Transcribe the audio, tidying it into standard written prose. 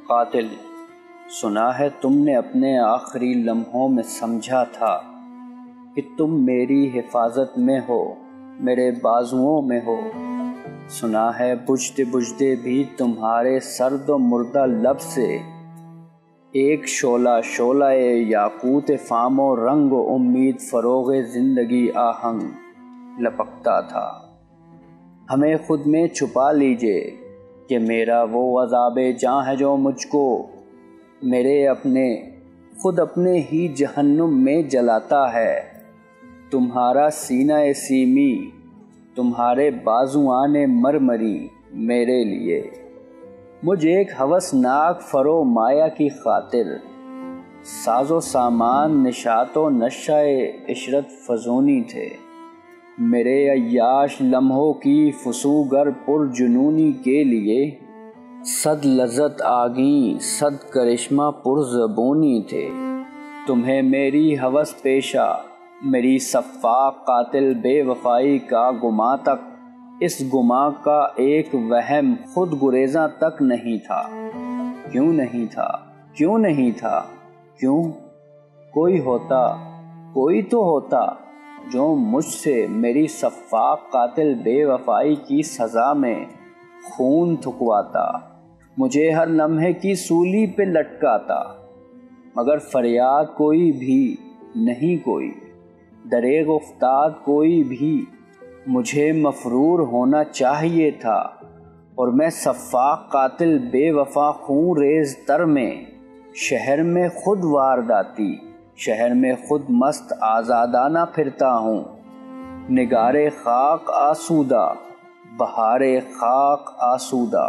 قاتل، سنا ہے تم نے اپنے آخری لمحوں میں سمجھا تھا کہ تم میری حفاظت میں ہو، میرے بازوؤں میں ہو۔ سنا ہے بجھتے بجھتے بھی تمہارے سرد و مردہ لب سے ایک شعلہ یاقوت فام و رنگ و امید فروغ زندگی آہنگ لپکتا تھا۔ ہمیں خود میں چھپا لیجئے کہ میرا وہ عذاب جاں ہے جو مجھ کو میرے خود اپنے ہی جہنم میں جلاتا ہے۔ تمہارا سینہ سیمی، تمہارے بازوان مرمری میرے لیے، مجھ ایک ہوسناک فرو مایا کی خاطر ساز و سامان نشاط و نشہ عشرت فزونی تھے۔ میرے عیاش لمحوں کی فسوگر پر جنونی کے لیے صد لذت آگیں صد کرشمہ پر زبونی تھے۔ تمہیں میری ہوس پیشہ، میری سفاک قاتل بے وفائی کا گماں تک، اس گماں کا ایک وہم خود گریزاں تک نہیں تھا۔ کیوں نہیں تھا؟ کیوں نہیں تھا؟ کیوں؟ کوئی تو ہوتا جو مجھ سے میری سفاک قاتل بے وفائی کی سزا میں خون تھکواتا، مجھے ہر لمحے کی سولی پہ لٹکاتا، مگر فریاد کوئی بھی نہیں، کوئی دریغ افتاد کوئی بھی۔ مجھے مفرور ہونا چاہیے تھا اور میں سفاک قاتل بے وفا خون ریز تر میں شہر میں خود وارداتی، شہر میں خود مست آزادانہ پھرتا ہوں، نگارے خاک آسودہ، بہارے خاک آسودہ۔